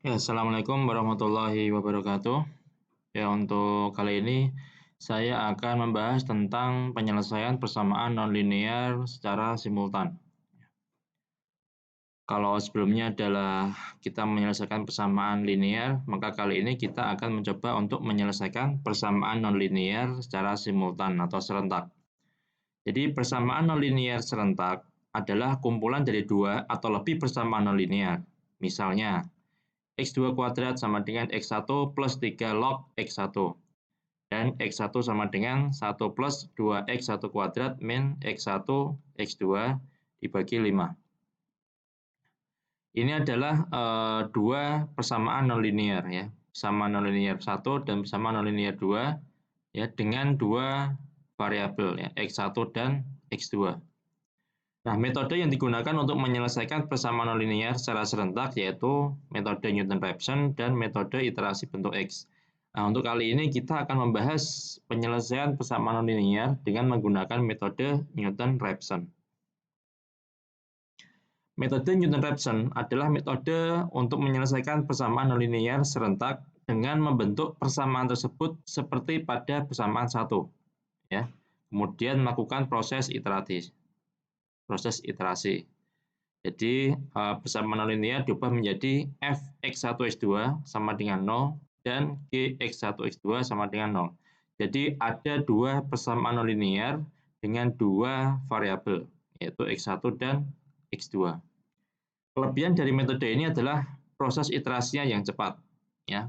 Ya, Assalamualaikum warahmatullahi wabarakatuh. Ya, untuk kali ini saya akan membahas tentang penyelesaian persamaan nonlinear secara simultan. Kalau sebelumnya adalah kita menyelesaikan persamaan linear, maka kali ini kita akan mencoba untuk menyelesaikan persamaan nonlinear secara simultan atau serentak. Jadi persamaan nonlinear serentak adalah kumpulan dari dua atau lebih persamaan nonlinear. Misalnya, X2 kuadrat sama dengan X1 plus 3 log X1. Dan X1 sama dengan 1 plus 2X1 kuadrat min X1 X2 dibagi 5. Ini adalah dua persamaan nonlinear ya. Persamaan nonlinear 1 dan persamaan nonlinear 2 ya dengan dua variabel ya, X1 dan X2. Nah, metode yang digunakan untuk menyelesaikan persamaan nonlinear secara serentak yaitu metode Newton-Raphson dan metode iterasi bentuk X. Nah, untuk kali ini kita akan membahas penyelesaian persamaan nonlinear dengan menggunakan metode Newton-Raphson. Metode Newton-Raphson adalah metode untuk menyelesaikan persamaan nonlinear serentak dengan membentuk persamaan tersebut seperti pada persamaan 1. Ya. Kemudian melakukan proses iterasi. Jadi persamaan nonlinear diubah menjadi Fx1x2 sama dengan 0 dan Gx1x2 sama dengan 0. Jadi ada dua persamaan nonlinear dengan dua variabel, yaitu x1 dan x2. Kelebihan dari metode ini adalah proses iterasinya yang cepat. Ya.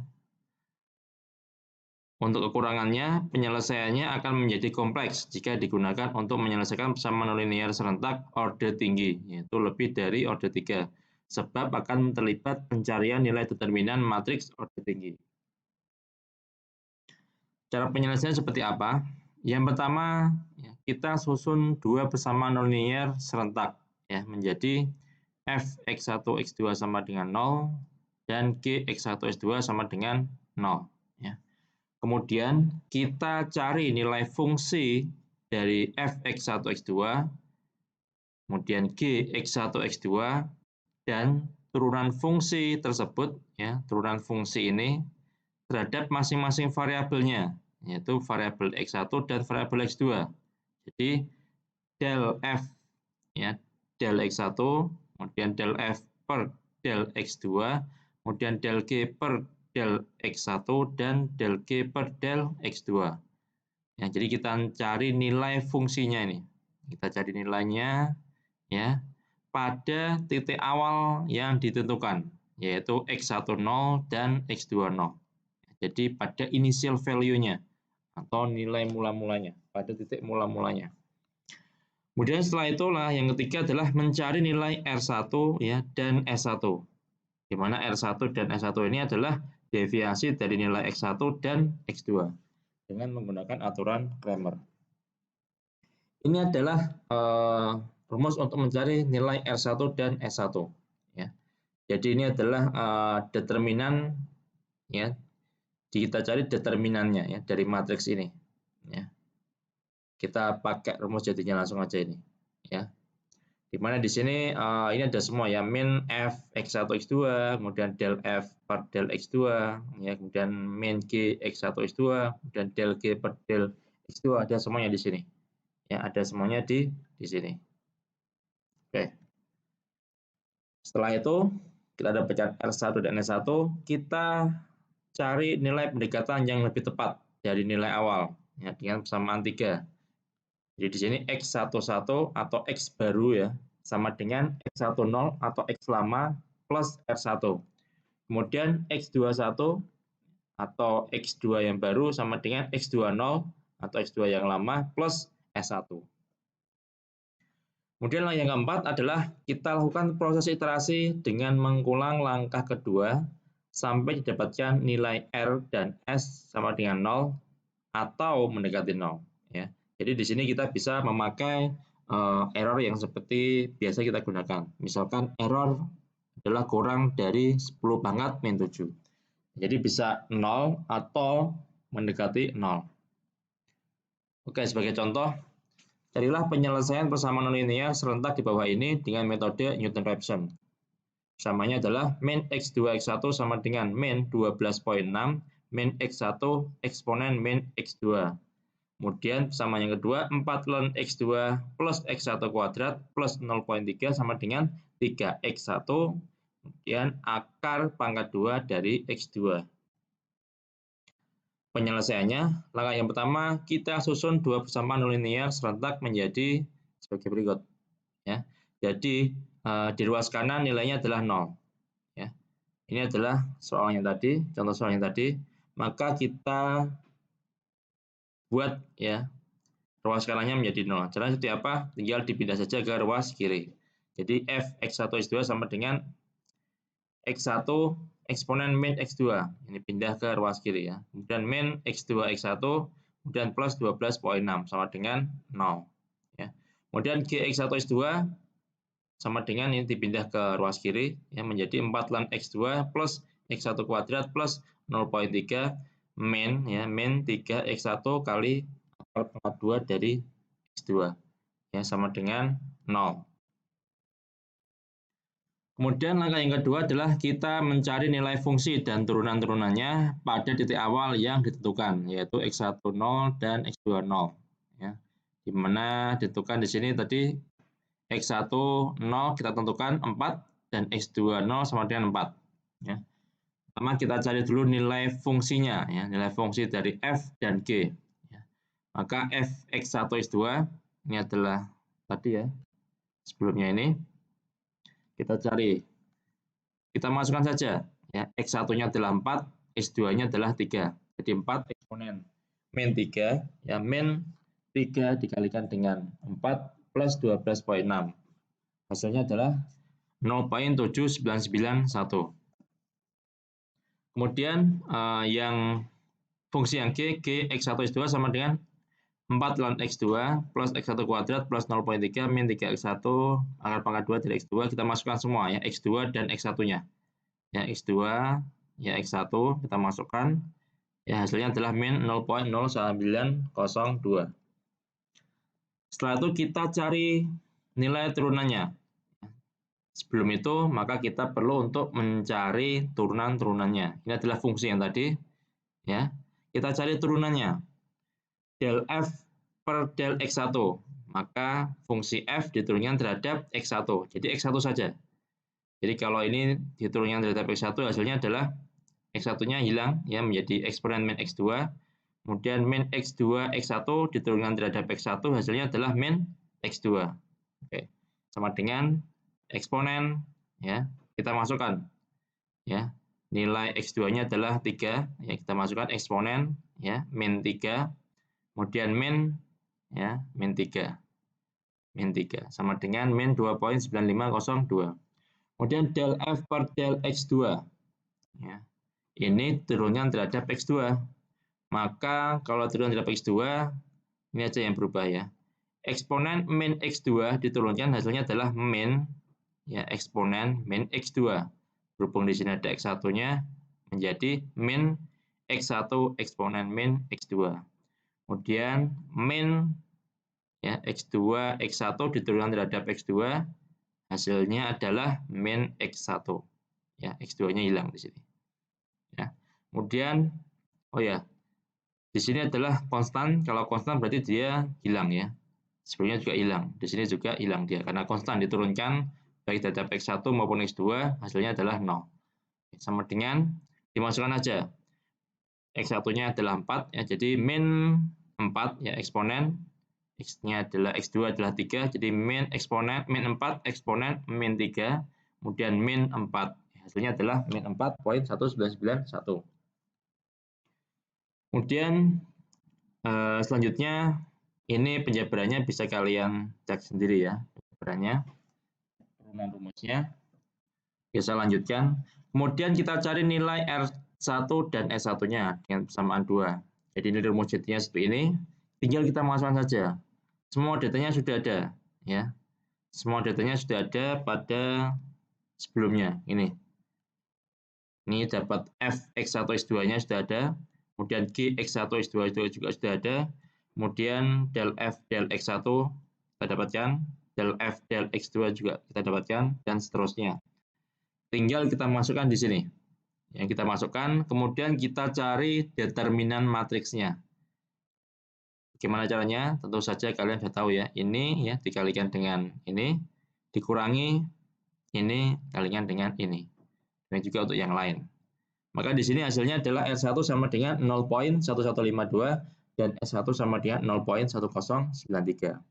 Untuk kekurangannya, penyelesaiannya akan menjadi kompleks jika digunakan untuk menyelesaikan persamaan nonlinear serentak orde tinggi, yaitu lebih dari orde 3, sebab akan terlibat pencarian nilai determinan matriks orde tinggi. Cara penyelesaian seperti apa? Yang pertama, kita susun dua persamaan nonlinear serentak ya, menjadi Fx1x2 sama dengan 0 dan Gx1x2 sama dengan 0. Ya. Kemudian kita cari nilai fungsi dari Fx1x2, kemudian Gx1x2, dan turunan fungsi tersebut, ya, turunan fungsi ini terhadap masing-masing variabelnya, yaitu variabel x1 dan variabel x2. Jadi del f, ya, del x1, kemudian del f per del x2, kemudian del g per del x1 dan del g per del x2. Ya, jadi kita cari nilai fungsinya ini. Kita cari nilainya ya pada titik awal yang ditentukan, yaitu x1 0 dan x2 0. Jadi pada initial value-nya atau nilai mula-mulanya, pada titik mula-mulanya. Kemudian setelah itulah yang ketiga adalah mencari nilai R1 ya dan S1. Di mana R1 dan S1 ini adalah deviasi dari nilai X1 dan X2 dengan menggunakan aturan Cramer. Ini adalah rumus untuk mencari nilai R1 dan S1 ya. Jadi ini adalah determinan ya. Kita cari determinannya ya dari matriks ini ya. Kita pakai rumus jadinya langsung aja ini ya. Dimana di sini ini ada semua ya, min f x1 x2, kemudian del f per del x2 ya, kemudian min g x1 x2, kemudian del g per del x2, ada semuanya di sini ya, ada semuanya di sini. Oke, setelah itu kita dapatkan R1 dan S1, kita cari nilai pendekatan yang lebih tepat dari nilai awal ya, dengan persamaan 3. Jadi di sini X11 atau X baru ya, sama dengan X10 atau X lama plus R1. Kemudian X21 atau X2 yang baru sama dengan X20 atau X2 yang lama plus S1. Kemudian yang keempat adalah kita lakukan proses iterasi dengan mengulang langkah kedua sampai didapatkan nilai R dan S sama dengan 0 atau mendekati 0. Ya. Jadi di sini kita bisa memakai error yang seperti biasa kita gunakan. Misalkan error adalah kurang dari 10 pangkat min 7. Jadi bisa 0 atau mendekati 0. Oke, sebagai contoh, carilah penyelesaian persamaan nonlinear serentak di bawah ini dengan metode Newton-Raphson. Samanya adalah min X2 X1 sama dengan min 12,6 min X1 eksponen min X2. Kemudian sama yang kedua 4 ln X2 plus X1 kuadrat plus 0,3 sama dengan 3X1 kemudian akar pangkat 2 dari X2. Penyelesaiannya, langkah yang pertama kita susun dua persamaan nonlinear serentak menjadi sebagai berikut. Ya. Jadi di ruas kanan nilainya adalah 0. Ya. Ini adalah soal yang tadi, contoh soal yang tadi. Maka kita buat ya ruas kanannya menjadi 0. Caranya seperti apa? Tinggal dipindah saja ke ruas kiri. Jadi f x1 x2 sama dengan x1 eksponen min x2. Ini pindah ke ruas kiri ya. Kemudian min x2 x1 kemudian plus 12,6 sama dengan 0. Ya. Kemudian gx1 x2 sama dengan ini dipindah ke ruas kiri ya menjadi 4 ln x2 plus x1 kuadrat plus 0,3 min ya min 3x1 kali akar pangkat 2 dari x2 ya sama dengan 0. Kemudian langkah yang kedua adalah kita mencari nilai fungsi dan turunan-turunannya pada titik awal yang ditentukan yaitu x1 0 dan x2 0 ya. Di mana ditentukan di sini tadi x1 0 kita tentukan 4 dan x2 0 sama dengan 4 ya. Pertama kita cari dulu nilai fungsinya ya, nilai fungsi dari f dan g ya. Maka f x1 x2 ini adalah tadi ya sebelumnya ini kita cari, kita masukkan saja ya x1-nya adalah 4, x2-nya adalah 3. Jadi 4 eksponen min 3 ya min 3 dikalikan dengan 4 plus 12,6. Hasilnya adalah 0,7991. Kemudian yang fungsi yang g x1 x2 sama dengan 4 ln x2 plus x1 kuadrat plus 0,3 min 3x1 akar pangkat 2 dari x2 kita masukkan semua ya x2 dan x1-nya. Ya x2 ya x1 kita masukkan ya hasilnya adalah min 0,0902. Setelah itu kita cari nilai turunannya. Sebelum itu maka kita perlu untuk mencari turunan-turunannya. Ini adalah fungsi yang tadi ya. Kita cari turunannya. Del f per del x1 maka fungsi f diturunkan terhadap x1 jadi x1 saja. Jadi kalau ini diturunkan terhadap x1 hasilnya adalah x1 nya hilang ya menjadi eksponen min x2 kemudian min x2 x1 diturunkan terhadap x1 hasilnya adalah min x2. Oke. Sama dengan eksponen ya kita masukkan ya nilai x2 nya adalah 3 ya kita masukkan eksponen ya min 3 kemudian min ya min 3 sama dengan min 2,9502. Kemudian del f per del x2 ya ini turunnya terhadap x2 maka kalau turun terhadap x2 ini aja yang berubah ya eksponen min x2 diturunkan hasilnya adalah min ya eksponen min x2 berhubung di sini ada x1 nya menjadi min x1 eksponen min x2. Kemudian min ya x2 x1 diturunkan terhadap x2 hasilnya adalah min x1 ya x2-nya hilang di sini ya. Kemudian oh ya di sini adalah konstan, kalau konstan berarti dia hilang ya sebelumnya juga hilang, di sini juga hilang dia karena konstan diturunkan baik terhadap x1 maupun x2 hasilnya adalah 0 sama dengan dimasukkan aja x1-nya adalah 4 ya jadi min 4 ya eksponen x-nya adalah x2 adalah 3 jadi min eksponen min 4 eksponen min 3 kemudian min 4 hasilnya adalah min 4,1991. Kemudian selanjutnya ini penjabarannya bisa kalian cek sendiri ya penjabarannya turunan rumusnya bisa lanjutkan. Kemudian kita cari nilai R1 dan S1-nya dengan persamaan 2. Jadi ini rumus jadinya seperti ini. Tinggal kita masukkan saja. Semua datanya sudah ada ya. Semua datanya sudah ada pada sebelumnya ini. Ini dapat f x1 x2-nya sudah ada. Kemudian g x1 x2 itu juga sudah ada. Kemudian del f del x1 kita dapatkan, del f del x2 juga kita dapatkan dan seterusnya. tinggal kita masukkan di sini. Yang kita masukkan, kemudian kita cari determinan matriksnya. Gimana caranya? Tentu saja kalian sudah tahu ya. Ini ya dikalikan dengan ini, dikurangi ini kalikan dengan ini. Dan juga untuk yang lain. Maka di sini hasilnya adalah R1 sama dengan 0.1152 dan S1 sama dengan 0.1093.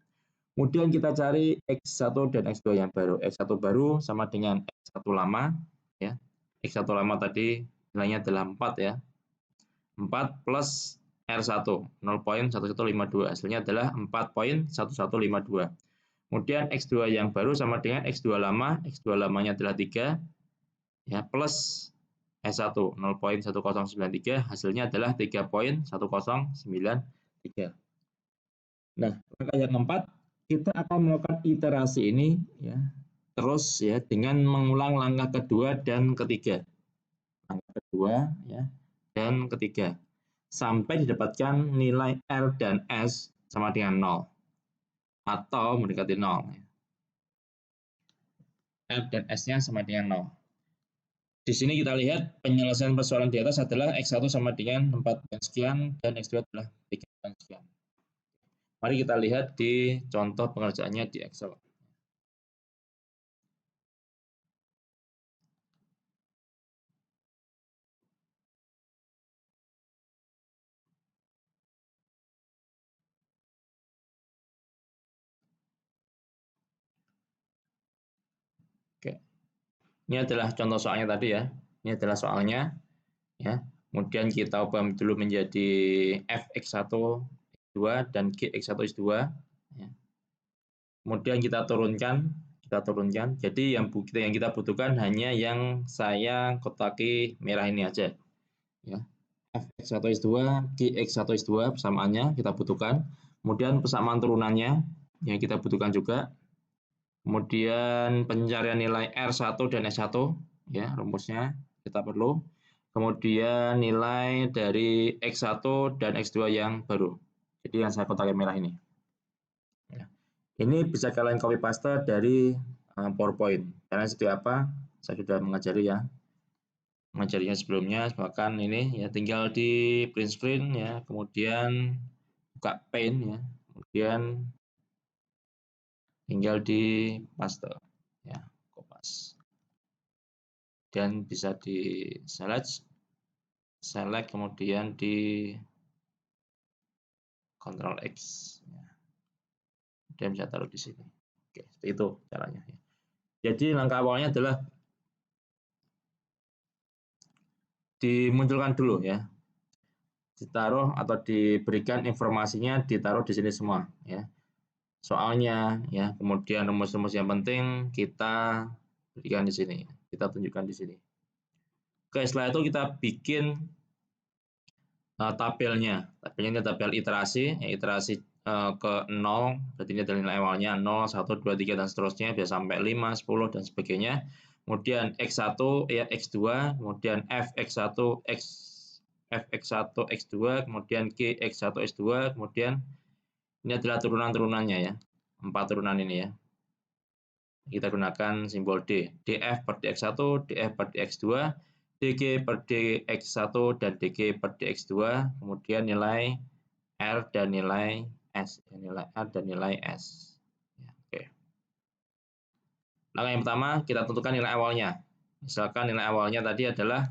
Kemudian kita cari X1 dan X2 yang baru. X1 baru sama dengan X1 lama ya. X1 lama tadi nilainya adalah 4 ya. 4 plus R1 0.1152 hasilnya adalah 4.1152. Kemudian X2 yang baru sama dengan X2 lama, X2 lamanya adalah 3 ya, plus S1 0.1093 hasilnya adalah 3.1093. Nah, langkah yang keempat kita akan melakukan iterasi ini ya, terus ya dengan mengulang langkah kedua dan ketiga. Langkah kedua ya dan ketiga sampai didapatkan nilai R dan S sama dengan 0 atau mendekati 0. R dan S-nya sama dengan 0. Di sini kita lihat penyelesaian persoalan di atas adalah X1 sama dengan 4 sekian dan X2 adalah 3 sekian. Mari kita lihat di contoh pengerjaannya di Excel. Oke. Ini adalah contoh soalnya tadi ya. Ini adalah soalnya ya. Kemudian kita ubah dulu menjadi Fx1 X2 dan Gx1 X2 ya. Kemudian kita turunkan. Jadi yang kita butuhkan hanya yang saya kotaki merah ini aja ya. Fx1 X2, Gx1 X2 persamaannya kita butuhkan. Kemudian persamaan turunannya yang kita butuhkan juga. Kemudian pencarian nilai R1 dan S1 ya, rumusnya kita perlu. Kemudian nilai dari X1 dan X2 yang baru. Jadi yang saya kotak merah ini. Ya. Ini bisa kalian copy paste dari PowerPoint. Karena seperti apa? Saya sudah mengajari ya. Mengajarinya sebelumnya, bahkan ini ya tinggal di print screen ya, kemudian buka Paint ya, kemudian tinggal di paste ya, kopas. Dan bisa di select kemudian di Ctrl X ya. Dan bisa taruh di sini. Oke, seperti itu caranya ya. Jadi langkah awalnya adalah dimunculkan dulu ya. Ditaruh atau diberikan informasinya, ditaruh di sini semua ya. Soalnya ya, kemudian rumus-rumus yang penting kita berikan di sini, kita tunjukkan di sini. Oke, setelah itu kita bikin tabelnya. Tabelnya ini tabel iterasi, ya, iterasi ke 0, berarti ini adalah nilai awalnya 0, 1, 2, 3 dan seterusnya, bisa sampai 5, 10 dan sebagainya. Kemudian X1 ya X2, kemudian Fx1 Fx1 X2, kemudian Gx1 X2, kemudian ini adalah turunan-turunannya ya. 4 turunan ini ya. Kita gunakan simbol D. DF per DX1, DF per DX2, DG per DX1 dan DG per DX2, kemudian nilai R dan nilai S, nilai R dan nilai S. Ya, oke. Langkah yang pertama kita tentukan nilai awalnya. Misalkan nilai awalnya tadi adalah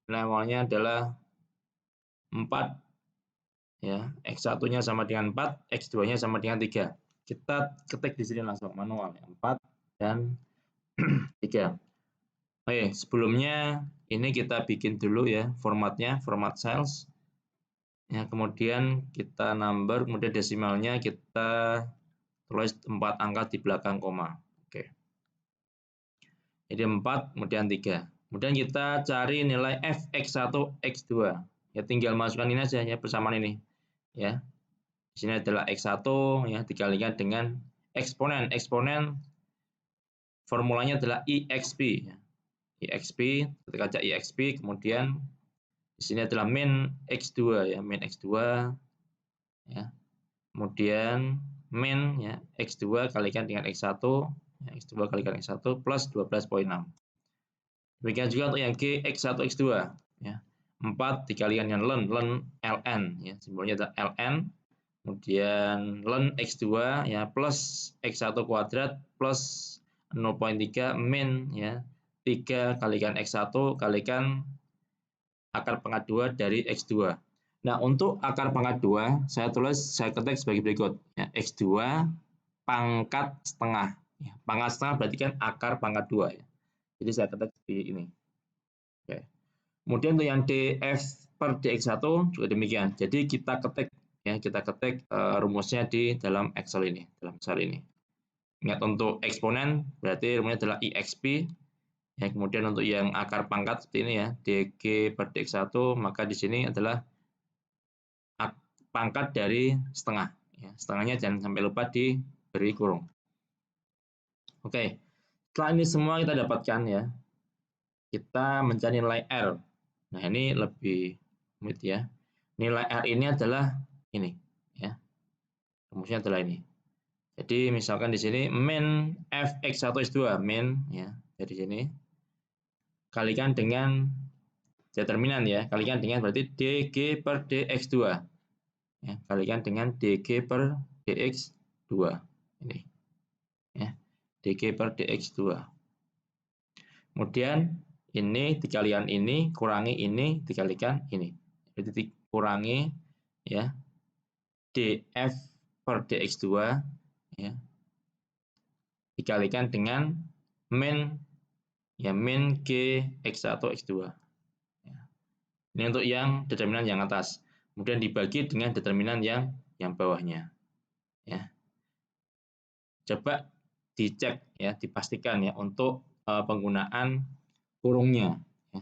nilai awalnya adalah 4 ya, X1-nya sama dengan 4, X2-nya sama dengan 3. Kita ketik di sini langsung manual ya, 4 dan 3. Oke, sebelumnya ini kita bikin dulu ya formatnya, format cells. Ya, kemudian kita number, kemudian desimalnya kita tulis 4 angka di belakang koma. Oke. Jadi 4, kemudian 3. Kemudian kita cari nilai Fx1, X2. Ya tinggal masukkan ini aja ya persamaan ini. Ya. Di sini adalah X1 ya dikalikan dengan eksponen. Eksponen formulanya adalah EXP ya. EXP, ketika cek EXP, kemudian di sini adalah min X2 ya, min X2 ya. Kemudian min ya X2 kalikan dengan X1 ya, X2 kalikan X1 plus 12,6. Demikian juga untuk yang G X1 X2 ya. 4 dikalikan dengan ln ln ya, simbolnya adalah ln. Kemudian ln X2 ya plus X1 kuadrat plus 0,3 min ya 3 kalikan X1 kalikan akar pangkat 2 dari X2. Nah, untuk akar pangkat 2 saya ketik sebagai berikut ya, X2 pangkat setengah ya. Pangkat setengah berarti kan akar pangkat 2 ya. Jadi saya ketik di ini. Oke. Kemudian untuk yang df per dx1 juga demikian. Jadi kita ketik ya, rumusnya di dalam Excel ini, Ingat untuk eksponen berarti rumusnya adalah exp. Ya, kemudian untuk yang akar pangkat seperti ini ya, dg per dx1, maka di sini adalah pangkat dari setengah. Ya, setengahnya jangan sampai lupa diberi kurung. Oke, setelah ini semua kita dapatkan ya, kita mencari nilai R. Nah, ini lebih rumit ya. Nilai R ini adalah ini ya. Rumusnya adalah ini. Jadi misalkan di sini min fx1 x2 min ya, dari sini kalikan dengan determinan ya, kalikan dengan berarti dg per dx2 ya, kalikan dengan dg per dx2 ini ya, dg per dx2. Kemudian ini dikalikan ini kurangi ini dikalikan ini, jadi kurangi ya df per dx2 ya dikalikan dengan min ya min g x1 x2 ya. Ini untuk yang determinan yang atas, kemudian dibagi dengan determinan yang bawahnya ya. Coba dicek ya, dipastikan ya untuk penggunaan kurungnya ya.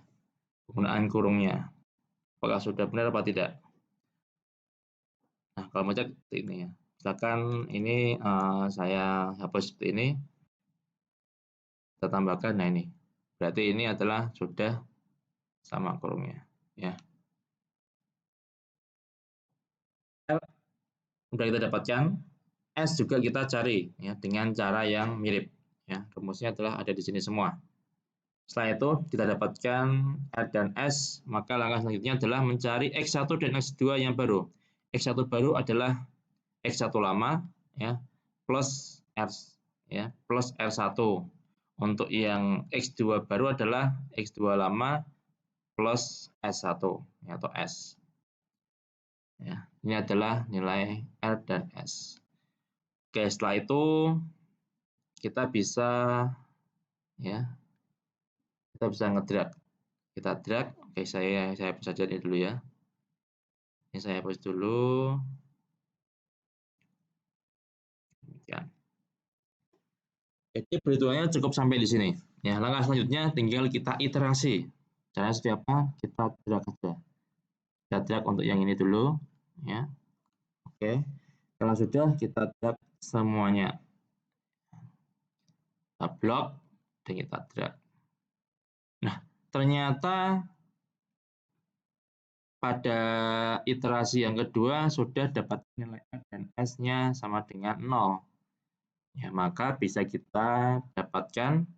Penggunaan kurungnya apakah sudah benar apa tidak. Nah, kalau mau cek seperti ini ya, misalkan ini saya hapus seperti ini, kita tambahkan. Nah, ini berarti ini adalah sudah sama kurungnya ya. L sudah kita dapatkan, S juga kita cari ya dengan cara yang mirip ya. Rumusnya adalah ada di sini semua. Setelah itu kita dapatkan R dan S, maka langkah selanjutnya adalah mencari X1 dan X2 yang baru. X1 baru adalah X1 lama ya plus R ya plus R1. Untuk yang X2 baru adalah X2 lama plus S1 ya, atau S. Ya, ini adalah nilai R dan S. Oke, setelah itu kita bisa ya, kita bisa ngedrag. Kita drag. Oke, saya hapus saja ini dulu ya. Ini saya hapus dulu. Demikian. Jadi perhitungannya cukup sampai di sini. Ya, langkah selanjutnya tinggal kita iterasi. Caranya seperti apa? Kita drag saja. Kita drag untuk yang ini dulu ya. Oke. Kalau sudah kita drag semuanya. Kita blok dan kita drag. Nah, ternyata pada iterasi yang kedua sudah dapat nilai R dan S-nya sama dengan 0. Ya, maka bisa kita dapatkan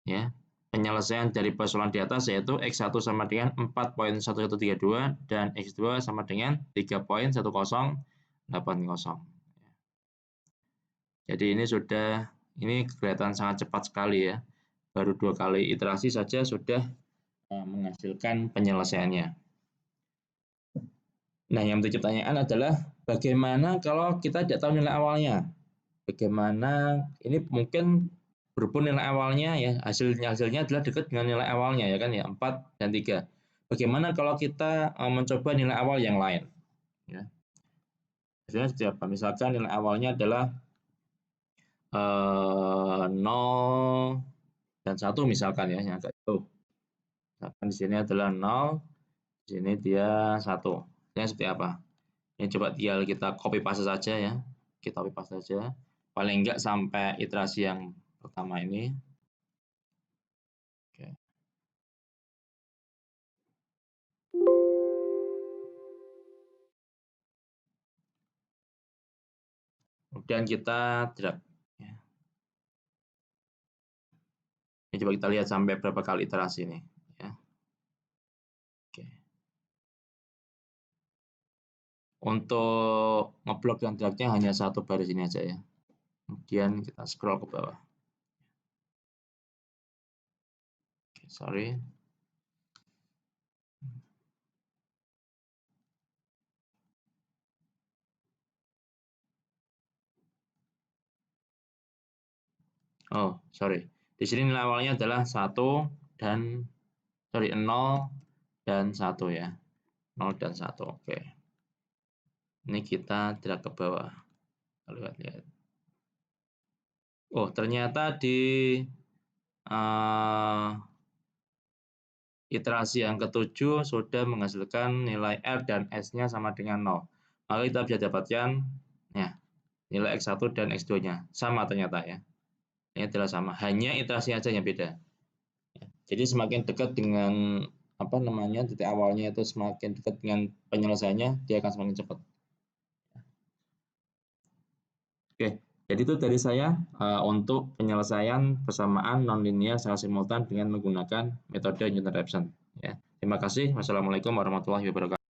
ya penyelesaian dari persoalan di atas, yaitu X1 sama dengan 4,1132 dan X2 sama dengan 3,1080. Jadi ini kelihatan sangat cepat sekali ya. Baru 2 kali iterasi saja sudah menghasilkan penyelesaiannya. Nah, yang menjadi pertanyaan adalah bagaimana kalau kita tidak tahu nilai awalnya? Bagaimana ini mungkin berhubung nilai awalnya ya, hasilnya adalah dekat dengan nilai awalnya ya kan ya, 4 dan 3. Bagaimana kalau kita mencoba nilai awal yang lain? Ya. Hasilnya seperti apa? Misalkan nilai awalnya adalah 0 dan 1 misalkan ya, yang agak jauh. Misalkan di sini adalah 0, di sini dia 1. Ini seperti apa? Ini coba tinggal kita copy paste saja ya. Kita copy paste saja. Paling enggak sampai iterasi yang pertama ini. Oke. Kemudian kita drag. Ya. Ini coba kita lihat sampai berapa kali iterasi ini. Ya. Oke. Untuk ngeblok dan dragnya hanya satu baris ini aja ya. Kemudian kita scroll ke bawah. Oke, sorry. Oh, sorry. Di sini nilai awalnya adalah 1 dan 0 dan 1 ya. 0 dan 1. Oke. Ini kita drag ke bawah. Lihat-lihat. Oh, ternyata di iterasi yang ke-7 sudah menghasilkan nilai R dan S-nya sama dengan 0. Maka kita bisa dapatkan ya, nilai X1 dan X2-nya sama ternyata ya. Ini adalah sama, hanya iterasi aja yang beda. Jadi semakin dekat dengan titik awalnya itu semakin dekat dengan penyelesaiannya, dia akan semakin cepat. Oke, jadi itu dari saya untuk penyelesaian persamaan nonlinear secara simultan dengan menggunakan metode Newton-Raphson. Ya, terima kasih. Wassalamualaikum warahmatullahi wabarakatuh.